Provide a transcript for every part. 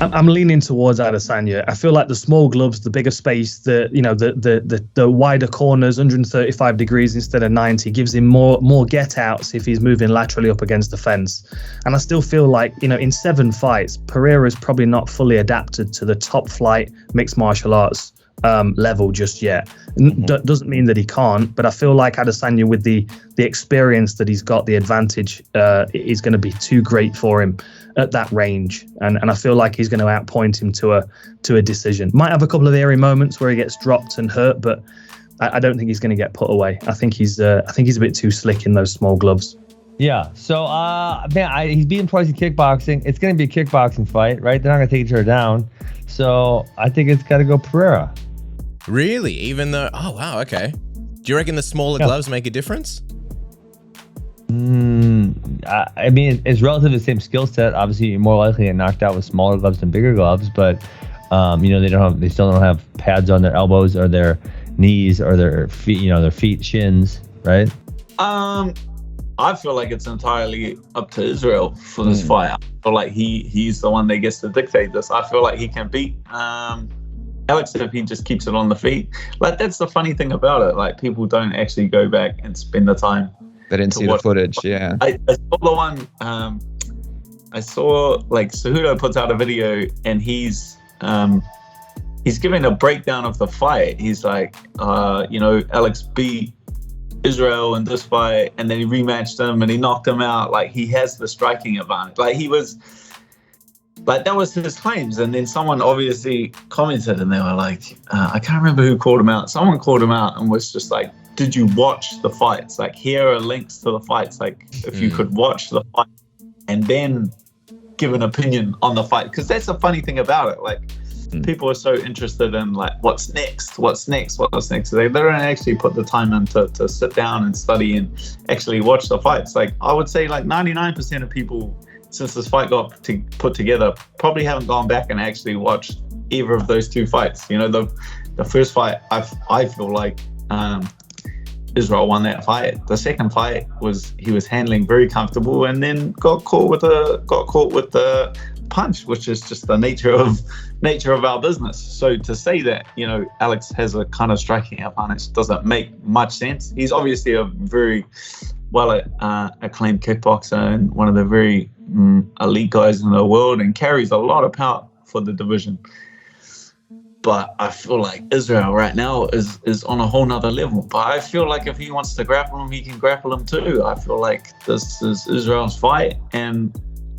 I'm leaning towards Adesanya. I feel like the small gloves, the bigger space, the wider corners, 135 degrees instead of 90, gives him more get outs if he's moving laterally up against the fence. And I still feel like, in 7 fights, Pereira is probably not fully adapted to the top flight mixed martial arts level just yet. Doesn't mean that he can't, but I feel like Adesanya, with the experience that he's got, the advantage is going to be too great for him at that range, and I feel like he's going to outpoint him to a decision. Might have a couple of airy moments where he gets dropped and hurt, but I don't think he's going to get put away. I think he's a bit too slick in those small gloves. Yeah. So he's beaten twice in kickboxing. It's going to be a kickboxing fight, right? They're not going to take each other down. So I think it's got to go Pereira. Really? Even though? Oh wow. Okay. Do you reckon the smaller gloves make a difference? I mean, it's relative to the same skill set. Obviously, you're more likely to get knocked out with smaller gloves than bigger gloves. But they still don't have pads on their elbows or their knees or their feet. Their feet, shins, right? I feel like it's entirely up to Israel for this fight. I feel like he's the one that gets to dictate this. I feel like he can beat Alex if he just keeps it on the feet. Like, that's the funny thing about it. Like, people don't actually go back and spend the time. They didn't see the footage, yeah. I saw the one, I saw, like, Cejudo puts out a video and he's giving a breakdown of the fight. He's like, Alex beat Israel in this fight, and then he rematched him and he knocked him out. Like, he has the striking advantage. Like, he was, like, that was his claims. And then someone obviously commented and they were like, I can't remember who called him out. Someone called him out and was just like, did you watch the fights? Like, here are links to the fights. Like, if you could watch the fight and then give an opinion on the fight. Because that's the funny thing about it. Like, people are so interested in, like, what's next. So they don't actually put the time in to sit down and study and actually watch the fights. Like, I would say like 99% of people, since this fight got put together, probably haven't gone back and actually watched either of those 2 fights. The first fight, I feel like Israel won that fight. The second fight he was handling very comfortable, and then got caught with the punch, which is just the nature of our business. So to say that Alex has a kind of striking advantage doesn't make much sense. He's obviously a very well acclaimed kickboxer and one of the very elite guys in the world, and carries a lot of power for the division. But I feel like Israel right now is on a whole nother level. But I feel like if he wants to grapple him, he can grapple him too. I feel like this is Israel's fight. And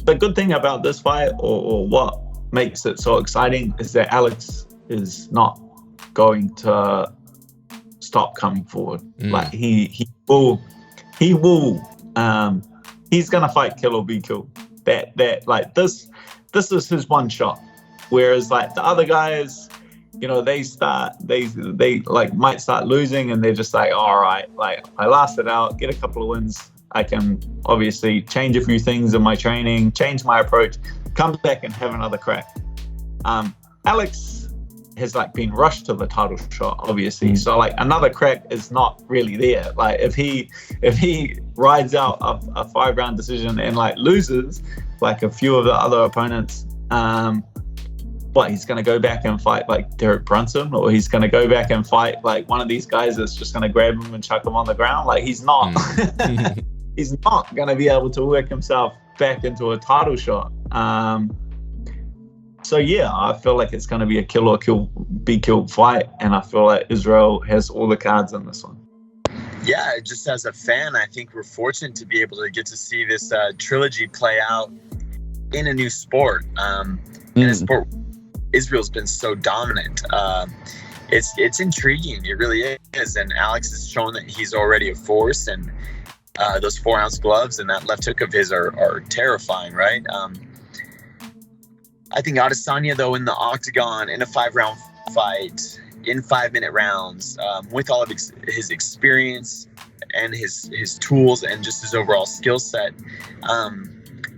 the good thing about this fight, or what makes it so exciting, is that Alex is not going to stop coming forward. Like, he will he's gonna fight kill or be killed. That like this is his one shot. Whereas like the other guys, they might start losing and they're just like, all right, like, I lasted out, get a couple of wins. I can obviously change a few things in my training, change my approach, come back and have another crack. Alex has like been rushed to the title shot, obviously. So like another crack is not really there. Like, if he rides out a 5-round decision and like loses like a few of the other opponents, he's going to go back and fight like Derek Brunson, or he's going to go back and fight like one of these guys that's just going to grab him and chuck him on the ground. Like, he's not he's not going to be able to work himself back into a title shot. So yeah, I feel like it's going to be a kill or be killed fight, and I feel like Israel has all the cards in this one. Yeah, just as a fan, I think we're fortunate to be able to get to see this trilogy play out in a new sport. In a sport Israel's been so dominant. It's intriguing. It really is. And Alex has shown that he's already a force, and those 4-ounce gloves and that left hook of his are terrifying, right? I think Adesanya, though, in the octagon, in a 5-round fight, in 5-minute rounds, with all of his experience and his tools and just his overall skill set,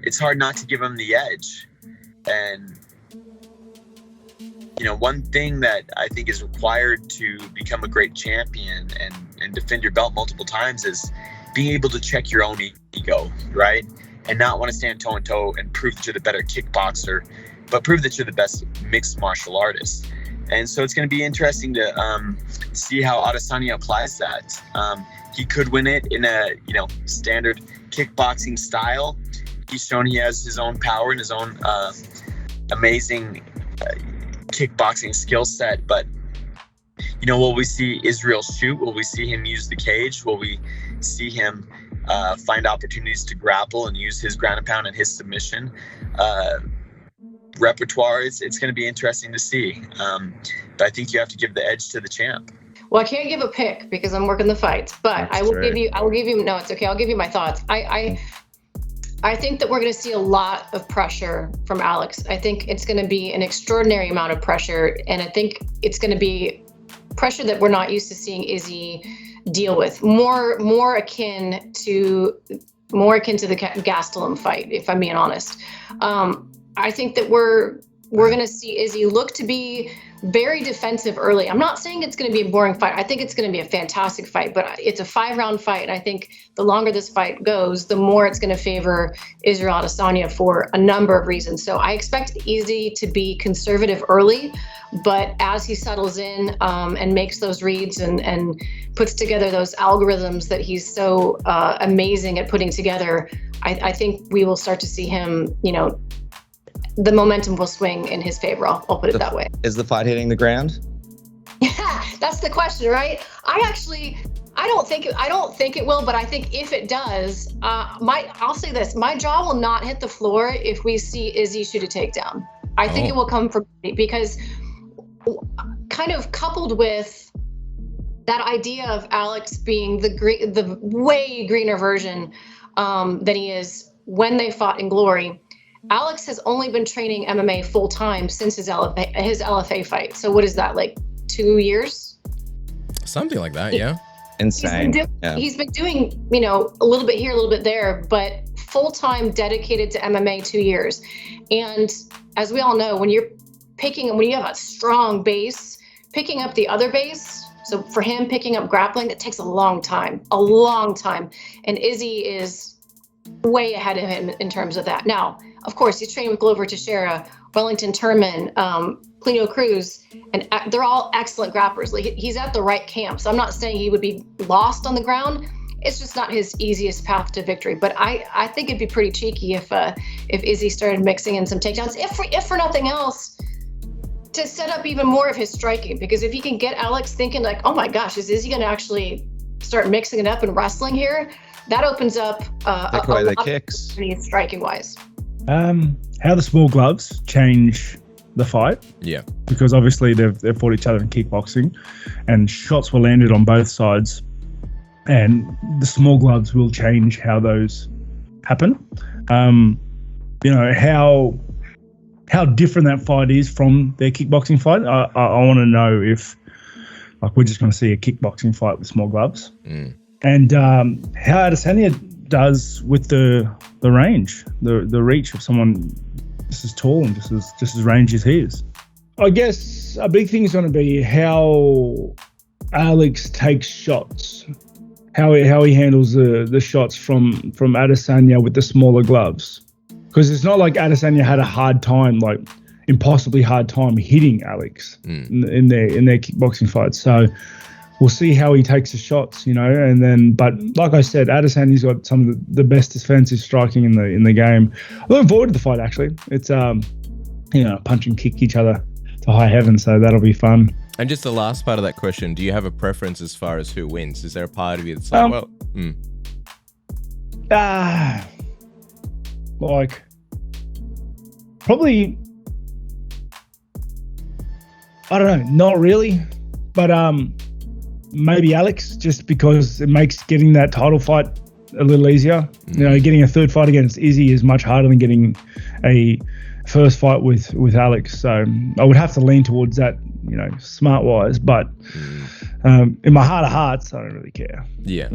it's hard not to give him the edge. And one thing that I think is required to become a great champion and defend your belt multiple times is being able to check your own ego, right? and not want to stand toe and toe and prove that you're the better kickboxer, but prove that you're the best mixed martial artist. And so it's going to be interesting to see how Adesanya applies that. He could win it in a standard kickboxing style. He's shown he has his own power and his own amazing kickboxing skill set. But will we see Israel shoot? Will we see him use the cage? Will we see him find opportunities to grapple and use his ground and pound and his submission repertoire? It's going to be interesting to see. But I think you have to give the edge to the champ. Well, I can't give a pick because I'm working the fights, but I will give you. No, it's okay. I'll give you my thoughts. I think that we're going to see a lot of pressure from Alex. I think it's going to be an extraordinary amount of pressure, and I think it's going to be pressure that we're not used to seeing Izzy deal with. More akin to the Gastelum fight, if I'm being honest. I think that we're going to see Izzy look to be very defensive early. I'm not saying it's going to be a boring fight. I think it's going to be a fantastic fight, but it's a 5-round fight. And I think the longer this fight goes, the more it's going to favor Israel Adesanya for a number of reasons. So I expect Izzy to be conservative early, but as he settles in and makes those reads and puts together those algorithms that he's so amazing at putting together, I think we will start to see him, the momentum will swing in his favor. I'll put it that way. Is the fight hitting the ground? Yeah, that's the question, right? I don't think it will, but I think if it does, I'll say this: my jaw will not hit the floor if we see Izzy shoot a takedown. I think it will come from because, kind of coupled with that idea of Alex being the way greener version than he is when they fought in Glory. Alex has only been training MMA full time since his LFA fight. So what is that, like 2 years? Something like that, yeah. Insane. He's been doing, a little bit here, a little bit there, but full time dedicated to MMA 2 years. And as we all know, when you have a strong base, picking up the other base. So for him, picking up grappling, that takes a long time. And Izzy is way ahead of him in terms of that. Now, of course, he's training with Glover Teixeira, Wellington Turman, Plino Cruz, and they're all excellent grapplers. Like, he's at the right camp. So I'm not saying he would be lost on the ground. It's just not his easiest path to victory. But I think it'd be pretty cheeky if Izzy started mixing in some takedowns, if for nothing else, to set up even more of his striking. Because if he can get Alex thinking like, oh my gosh, is Izzy going to actually start mixing it up and wrestling here? That opens up take away the kicks, striking wise. How the small gloves change the fight. Yeah. Because obviously they've fought each other in kickboxing and shots were landed on both sides. And the small gloves will change how those happen. How different that fight is from their kickboxing fight. I want to know if we're just going to see a kickboxing fight with small gloves. And how Adesanya does with the range, the reach of someone just as tall and just as rangy as he is. I guess a big thing is going to be how Alex takes shots, how he handles the shots from Adesanya with the smaller gloves. Because it's not like Adesanya had a hard time, like impossibly hard time hitting Alex in their kickboxing fights. So we'll see how he takes the shots, and then, but like I said, Adesanya's got some of the best defensive striking in the game. I'm looking forward to the fight, actually. It's, punch and kick each other to high heaven, so that'll be fun. And just the last part of that question, do you have a preference as far as who wins? Is there a part of you that's like, probably, I don't know, not really, but maybe Alex, just because it makes getting that title fight a little easier. Getting a third fight against Izzy is much harder than getting a first fight with Alex. So I would have to lean towards that, smart wise. But in my heart of hearts, I don't really care. Yeah.